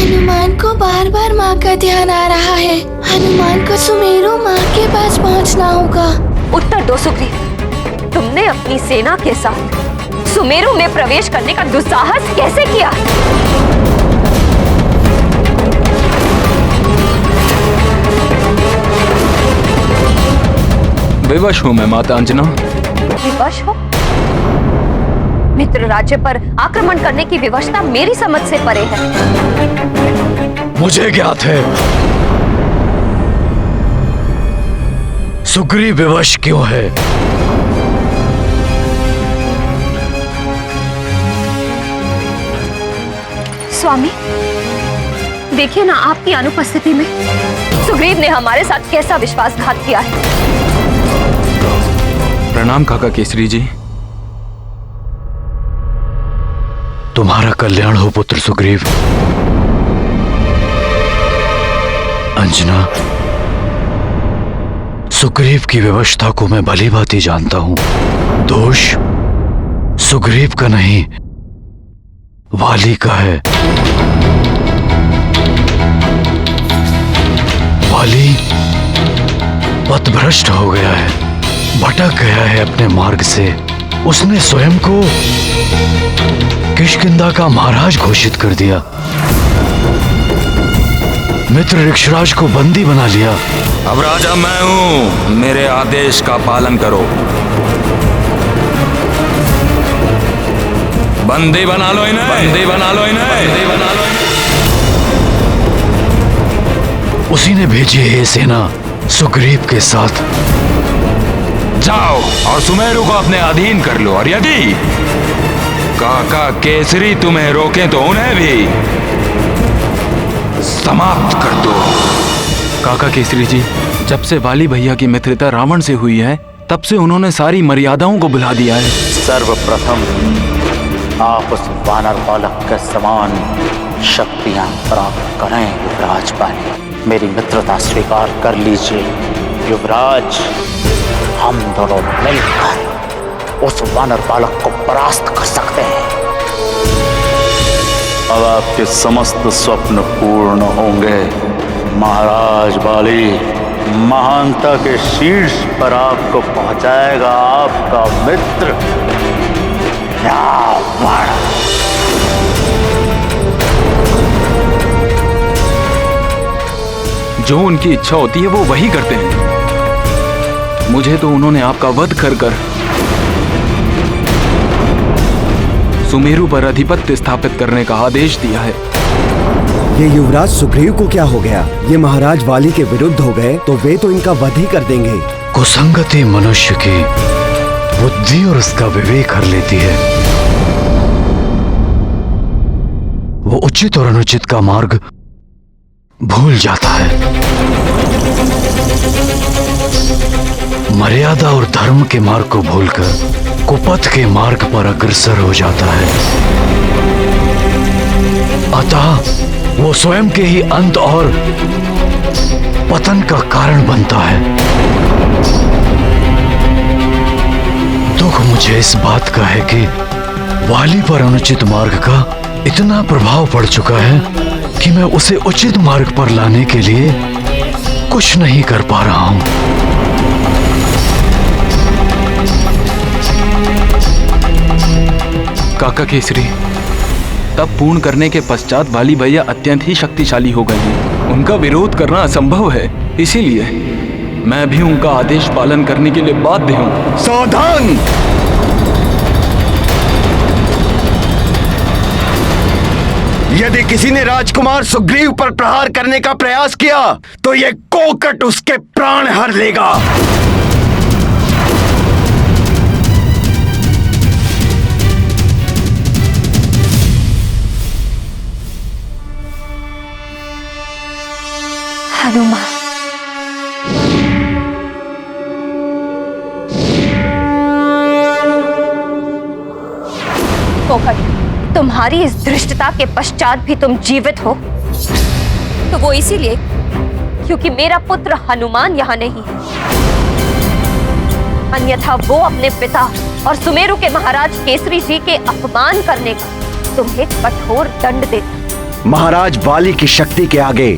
हनुमान को बार बार माँ का ध्यान आ रहा है। हनुमान को सुमेरु माँ के पास पहुँचना होगा। उत्तर दो सुग्रीव, तुमने अपनी सेना के साथ सुमेरु में प्रवेश करने का दुस्साहस कैसे किया? विवश हूँ मैं माता अंजना। विवश हो? मित्र राज्य पर आक्रमण करने की विवशता मेरी समझ से परे है। मुझे ज्ञात है सुग्रीव विवश क्यों है। स्वामी, देखिए ना, आपकी अनुपस्थिति में सुग्रीव ने हमारे साथ कैसा विश्वासघात किया है। प्रणाम काका केसरी जी। तुम्हारा कल्याण हो पुत्र सुग्रीव। अंजना, सुग्रीव की व्यवस्था को मैं भली भांति जानता हूं। दोष सुग्रीव का नहीं, वाली का है। वाली पथभ्रष्ट हो गया है, भटक गया है अपने मार्ग से। उसने स्वयं को किष्किंधा का महाराज घोषित कर दिया। मित्र ऋक्षराज को बंदी बना लिया। अब राजा मैं हूं, मेरे आदेश का पालन करो। बंदी बना लो इन्हें, बंदी बना लो इन्हें, बंदी बना लो इन्हें। उसी ने भेजी है सेना सुग्रीव के साथ। जाओ और सुमेरु को अपने अधीन कर लो, और यदि काका केसरी तुम्हें रोके तो उन्हें भी समाप्त कर दो। काका केसरी जी, जब से वाली भैया की मित्रता रावण से हुई है, तब से उन्होंने सारी मर्यादाओं को भुला दिया है। सर्वप्रथम आप उस वानर बालक के समान शक्तियां प्राप्त करें युवराज पानी। मेरी मित्रता स्वीकार कर लीजिए युवराज। हम दोनों मिलकर उस वानर बालक को परास्त कर सकते हैं। अब आपके समस्त स्वप्न पूर्ण होंगे महाराज बाली। महानता के शीर्ष पर आपको पहुंचाएगा आपका मित्र रावण। जो उनकी इच्छा होती है वो वही करते हैं। मुझे तो उन्होंने आपका वध कर कर सुमेरु पर अधिपत्य स्थापित करने का आदेश दिया है। ये युवराज सुग्रीव को क्या हो गया? ये महाराज वाली के विरुद्ध हो गए तो वे तो इनका वध ही कर देंगे। कुसंगति मनुष्य की बुद्धि और उसका विवेक हर लेती है। वो उचित और अनुचित का मार्ग भूल जाता है। मर्यादा और धर्म के मार्ग को भूलकर कुपथ के मार्ग पर अग्रसर हो जाता है। अतः वो स्वयं के ही अंत और पतन का कारण बनता है। दुख मुझे इस बात का है कि वाली पर अनुचित मार्ग का इतना प्रभाव पड़ चुका है कि मैं उसे उचित मार्ग पर लाने के लिए कुछ नहीं कर पा रहा हूं। काका केसरी, तब पूर्ण करने के पश्चात वाली भैया अत्यंत ही शक्तिशाली हो गए हैं। उनका विरोध करना असंभव है, इसीलिए मैं भी उनका आदेश पालन करने के लिए बाध्य हूँ। सावधान! यदि किसी ने राजकुमार सुग्रीव पर प्रहार करने का प्रयास किया तो ये कोकट उसके प्राण हर लेगा। हनुमान, कोकट, तुम्हारी इस धृष्टता के पश्चात भी तुम जीवित हो तो वो इसीलिए क्योंकि मेरा पुत्र हनुमान यहाँ नहीं है। अन्यथा वो अपने पिता और सुमेरु के महाराज केसरी जी के अपमान करने का तुम्हें कठोर दंड देता। महाराज वाली की शक्ति के आगे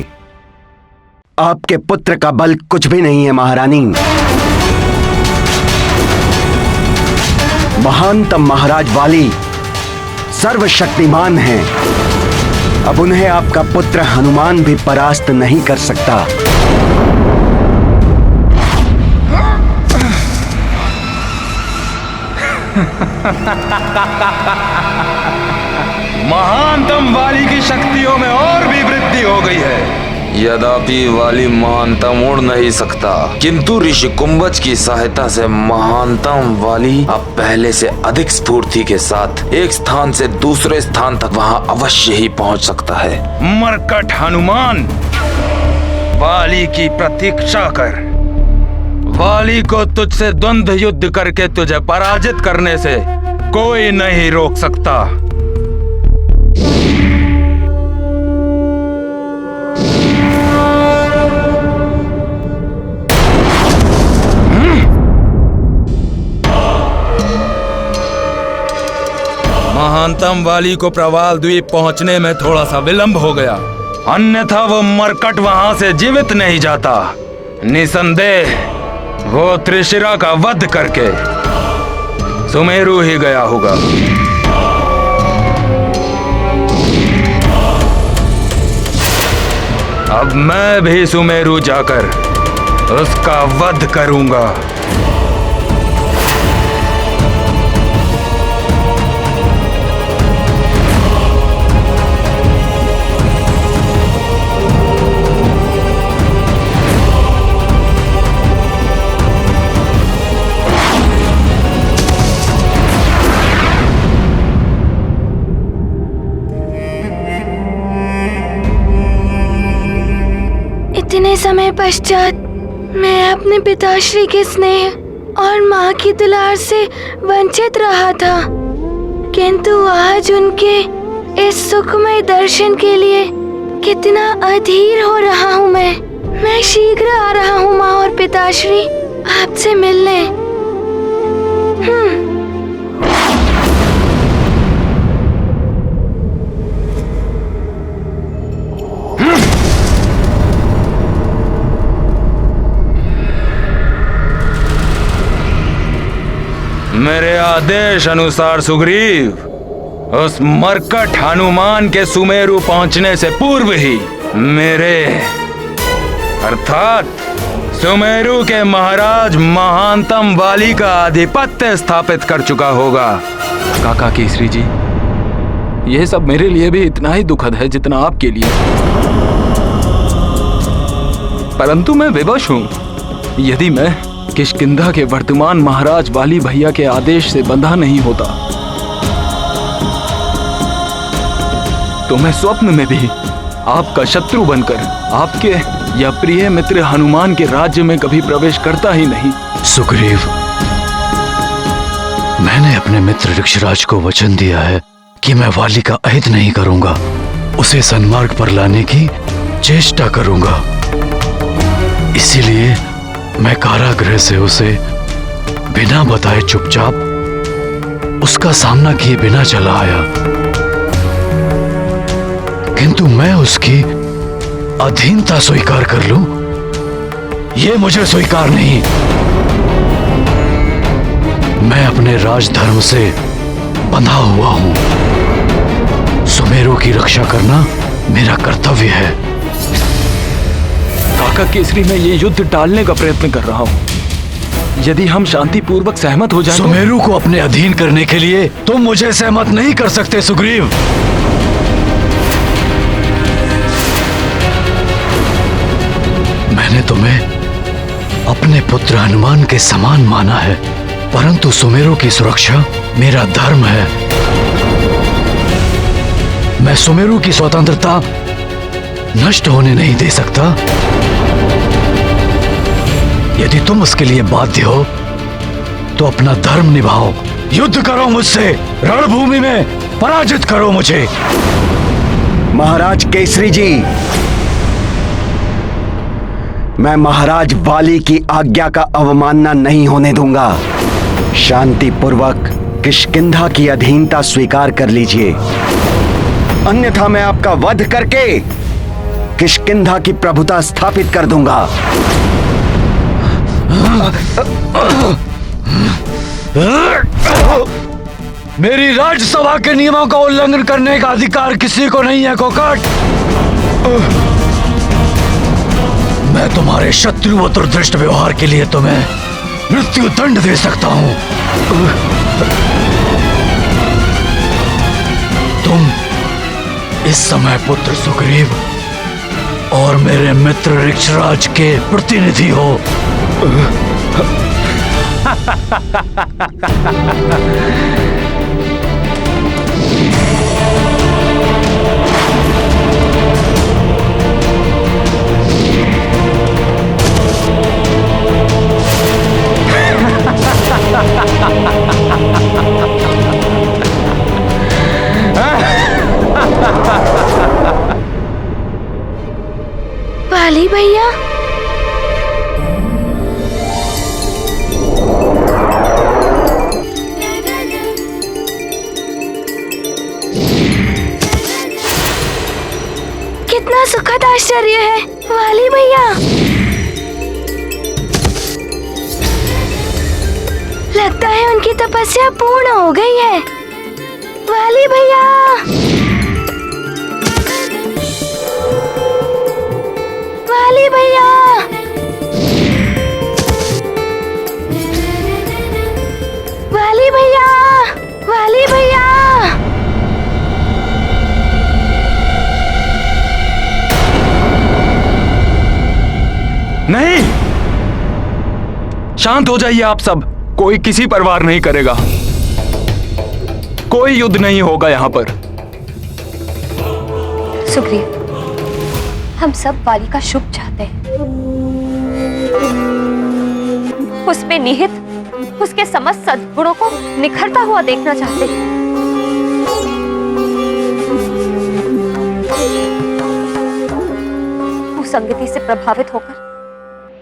आपके पुत्र का बल कुछ भी नहीं है महारानी। महानतम महाराज वाली सर्वशक्तिमान हैं। अब उन्हें आपका पुत्र हनुमान भी परास्त नहीं कर सकता। महानतम वाली की शक्तियों में और भी वृद्धि हो गई है। यद्यपि वाली महानतम उड़ नहीं सकता, किंतु ऋषि कुंभज की सहायता से महानतम वाली अब पहले से अधिक स्फूर्ति के साथ एक स्थान से दूसरे स्थान तक वहां अवश्य ही पहुंच सकता है। मरकट हनुमान, वाली की प्रतीक्षा कर। वाली को तुझसे द्वंद्व युद्ध करके तुझे पराजित करने से कोई नहीं रोक सकता। महानतम वाली को प्रवाल द्वीप पहुंचने में थोड़ा सा विलंब हो गया, अन्यथा वो मरकट वहां से जीवित नहीं जाता। निसंदेह वो त्रिशिरा का वध करके सुमेरु ही गया होगा। अब मैं भी सुमेरु जाकर उसका वध करूंगा। इतने समय पश्चात मैं अपने पिताश्री के स्नेह और माँ की दुलार से वंचित रहा था, किंतु आज उनके इस सुखमय दर्शन के लिए कितना अधीर हो रहा हूँ। मैं शीघ्र आ रहा हूँ माँ और पिताश्री आपसे मिलने। मेरे आदेश अनुसार सुग्रीव, उस मरकट हनुमान के सुमेरु पहुंचने से पूर्व ही मेरे अर्थात सुमेरु के महाराज महानतम वाली का आधिपत्य स्थापित कर चुका होगा। काका केसरी जी, यह सब मेरे लिए भी इतना ही दुखद है जितना आपके लिए, परंतु मैं विवश हूं। यदि मैं किष्किंधा के वर्तमान महाराज वाली भैया के आदेश से बंधा नहीं होता तो मैं स्वप्न में भी आपका शत्रु बनकर आपके या प्रिय मित्र हनुमान के राज्य में कभी प्रवेश करता ही नहीं। सुग्रीव, मैंने अपने मित्र ऋक्षराज को वचन दिया है कि मैं वाली का अहित नहीं करूंगा, उसे सन्मार्ग पर लाने की चेष्टा करूंगा। इसीलिए मैं कारागृह से उसे बिना बताए चुपचाप उसका सामना किए बिना चला आया, किंतु मैं उसकी अधीनता स्वीकार कर लूं, यह मुझे स्वीकार नहीं। मैं अपने राजधर्म से बंधा हुआ हूं। सुमेरु की रक्षा करना मेरा कर्तव्य है। काका केसरी, मैं ये युद्ध टालने का प्रयत्न कर रहा हूं। यदि हम शांतिपूर्वक सहमत हो जाएं तो... सुमेरु को अपने अधीन करने के लिए तुम मुझे सहमत नहीं कर सकते सुग्रीव। मैंने तुम्हें अपने पुत्र हनुमान के समान माना है, परंतु सुमेरु की सुरक्षा मेरा धर्म है। मैं सुमेरु की स्वतंत्रता नष्ट होने नहीं दे सकता। यदि तुम उसके लिए बाध्य हो तो अपना धर्म निभाओ, युद्ध करो मुझसे, रणभूमि में पराजित करो मुझे। महाराज केसरी जी, मैं महाराज वाली की आज्ञा का अवमानना नहीं होने दूंगा। शांतिपूर्वक किष्किंधा की अधीनता स्वीकार कर लीजिए, अन्यथा मैं आपका वध करके किष्किंधा की प्रभुता स्थापित कर दूंगा। मेरी राज्यसभा के नियमों का उल्लंघन करने का अधिकार किसी को नहीं है कोकट। मैं तुम्हारे शत्रु व दुर्दृष्ट व्यवहार के लिए तुम्हें मृत्यु दंड दे सकता हूं। तुम इस समय पुत्र सुग्रीव और मेरे मित्र ऋक्षराज के प्रतिनिधि हो। वाली भैया, कितना सुखद आश्चर्य है। वाली भैया, लगता है उनकी तपस्या पूर्ण हो गई है। वाली भैया, वाली भैया, वाली भैया, वाली भैया। नहीं, शांत हो जाइए आप सब। कोई किसी पर वार नहीं करेगा। कोई युद्ध नहीं होगा यहाँ पर। सुग्रीव, हम सब वाली का शुभ चाहते हैं। उसमें निहित उसके समस्त सद्गुणों को निखरता हुआ देखना चाहते हैं। कुसंगति से प्रभावित होकर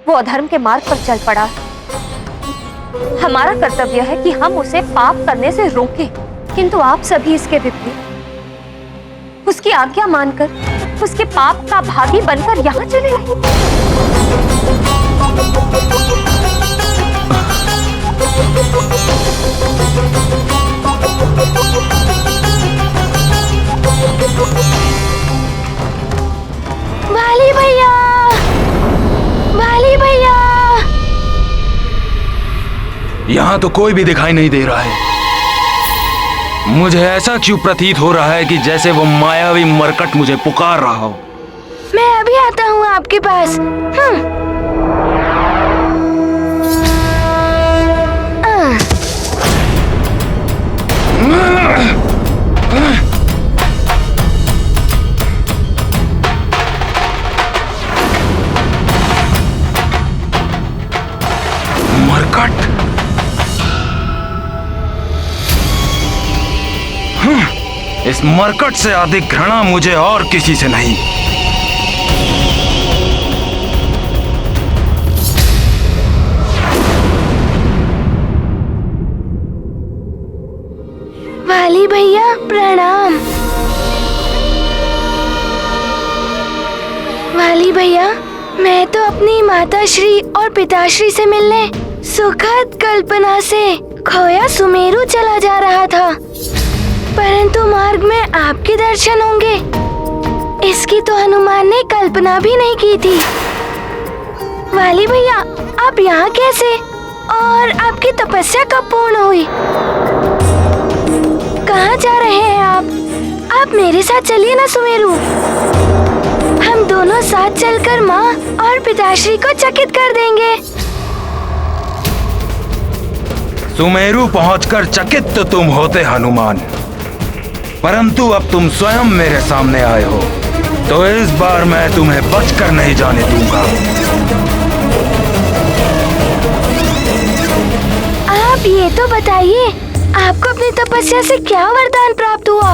वो अधर्म के मार्ग पर चल पड़ा। हमारा कर्तव्य है कि हम उसे पाप करने से रोकें, किंतु आप सभी इसके विपरीत उसकी आज्ञा मानकर उसके पाप का भागी बनकर यहाँ चले आए। वाली भैया, वाली भैया। यहाँ तो कोई भी दिखाई नहीं दे रहा है। मुझे ऐसा क्यों प्रतीत हो रहा है कि जैसे वो मायावी मरकट मुझे पुकार रहा हो। मैं अभी आता हूँ आपके पास। मरकट, इस मरकट से अधिक घृणा मुझे और किसी से नहीं। वाली भैया प्रणाम। वाली भैया, मैं तो अपनी माताश्री और पिताश्री से मिलने सुखद कल्पना से खोया सुमेरु चला जा रहा था, परंतु मार्ग में आपके दर्शन होंगे, इसकी तो हनुमान ने कल्पना भी नहीं की थी। वाली भैया, आप यहाँ कैसे? और आपकी तपस्या कब पूर्ण हुई? कहाँ जा रहे हैं आप मेरे साथ चलिए ना सुमेरु। हम दोनों साथ चलकर माँ और पिताश्री को चकित कर देंगे। सुमेरु पहुंचकर चकित तो तुम होते हनुमान, परंतु अब तुम स्वयं मेरे सामने आए हो, तो इस बार मैं तुम्हें बचकर नहीं जाने दूंगा। आप ये तो बताइए, आपको अपनी तपस्या से क्या वरदान प्राप्त हुआ?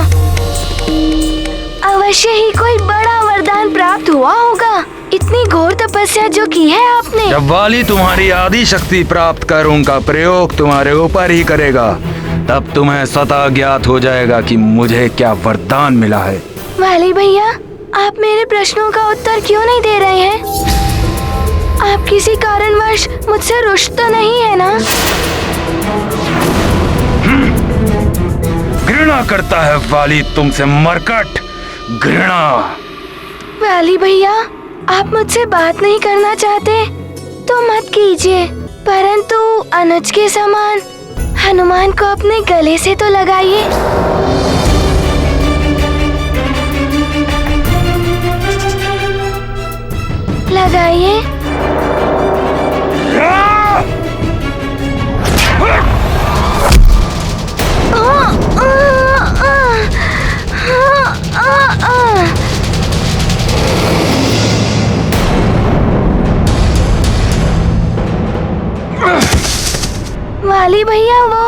अवश्य ही कोई बड़ा वरदान प्राप्त हुआ होगा, इतनी घोर तपस्या जो की है आपने। जब वाली तुम्हारी आदि शक्ति प्राप्त कर उनका प्रयोग तुम्हारे ऊपर ही करेगा, तब तुम्हें स्वतः ज्ञात हो जाएगा कि मुझे क्या वरदान मिला है। वाली भैया, आप मेरे प्रश्नों का उत्तर क्यों नहीं दे रहे हैं? आप किसी कारणवश मुझसे रुष्ट तो नहीं है ना? घृणा करता है वाली तुमसे मरकट, घृणा। वाली भैया, आप मुझसे बात नहीं करना चाहते तो मत कीजिए, परंतु अनुज के समान हनुमान को अपने गले से तो लगाइए। लगाइए। वाली भैया वो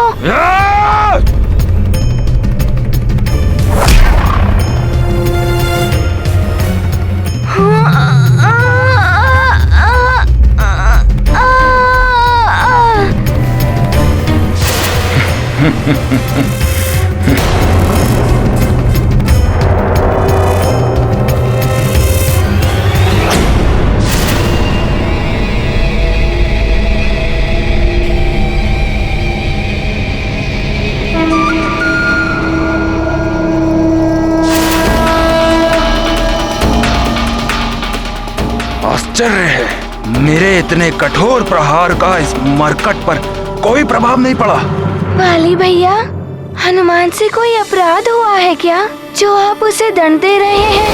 आश्चर्य है, मेरे इतने कठोर प्रहार का इस मरकट पर कोई प्रभाव नहीं पड़ा। वाली भैया, हनुमान से कोई अपराध हुआ है क्या जो आप उसे दंड दे रहे हैं?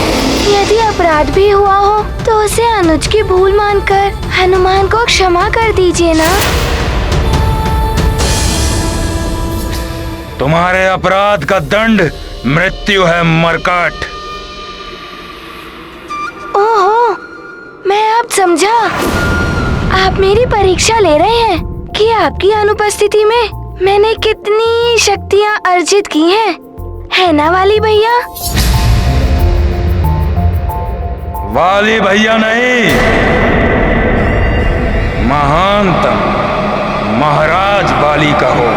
यदि अपराध भी हुआ हो तो उसे अनुज की भूल मानकर हनुमान को क्षमा कर दीजिए ना। तुम्हारे अपराध का दंड मृत्यु है मरकट। ओहो, मैं अब समझा। आप मेरी परीक्षा ले रहे हैं कि आपकी अनुपस्थिति में मैंने कितनी शक्तियाँ अर्जित की हैं, है ना वाली भैया? वाली भैया नहीं, महानतम महाराज वाली का हो।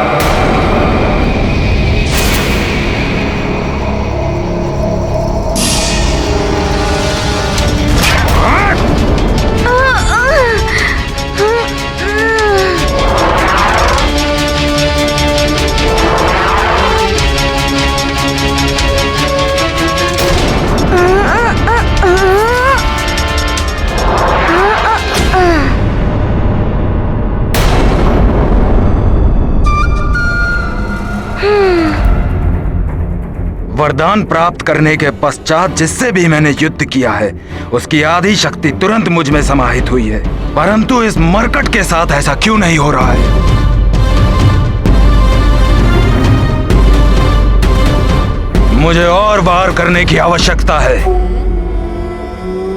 वरदान प्राप्त करने के पश्चात जिससे भी मैंने युद्ध किया है उसकी आधी शक्ति तुरंत मुझ में समाहित हुई है, परंतु इस मरकट के साथ ऐसा क्यों नहीं हो रहा है? मुझे और वार करने की आवश्यकता है।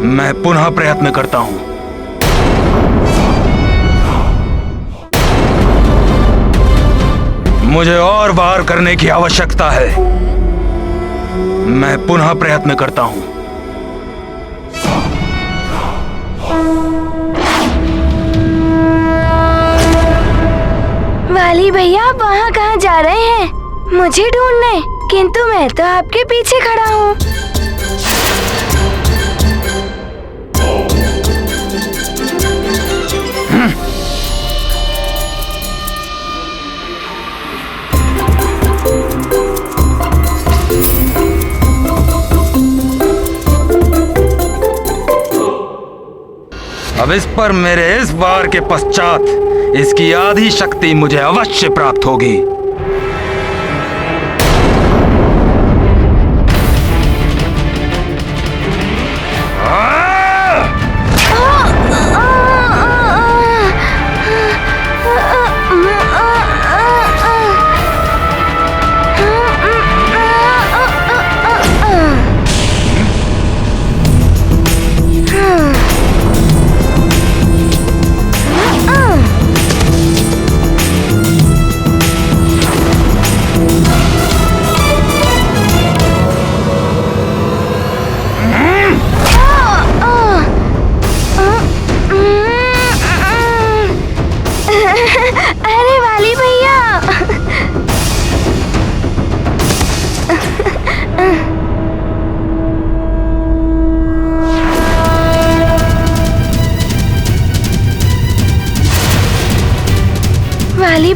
मैं पुनः प्रयत्न करता हूं। मुझे और वार करने की आवश्यकता है। मैं पुनः प्रयत्न करता हूं। वाली भैया, आप वहाँ कहाँ जा रहे हैं? मुझे ढूंढने? किंतु मैं तो आपके पीछे खड़ा हूँ। अब इस पर मेरे इस वार के पश्चात इसकी आधी शक्ति मुझे अवश्य प्राप्त होगी।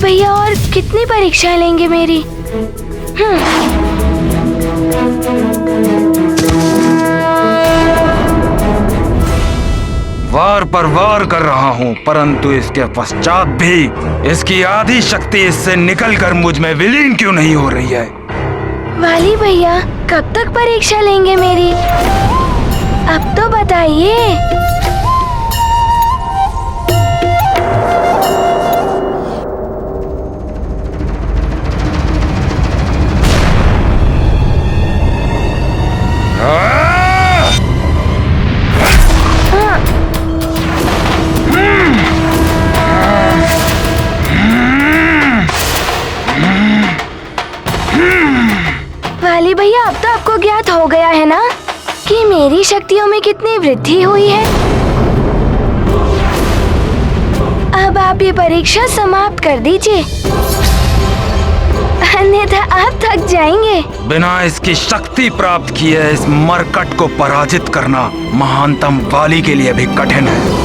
भैया और कितनी परीक्षाएं लेंगे मेरी? वार पर वार कर रहा हूँ, परंतु इसके पश्चात भी इसकी आधी शक्ति इससे निकलकर मुझ में विलीन क्यों नहीं हो रही है? वाली भैया कब तक परीक्षा लेंगे मेरी? अब तो बताइए। वाली भैया अब तो आपको ज्ञात हो गया है ना कि मेरी शक्तियों में कितनी वृद्धि हुई है। अब आप ये परीक्षा समाप्त कर दीजिए, अन्यथा आप थक जाएंगे। बिना इसकी शक्ति प्राप्त किए इस मरकट को पराजित करना महानतम वाली के लिए भी कठिन है।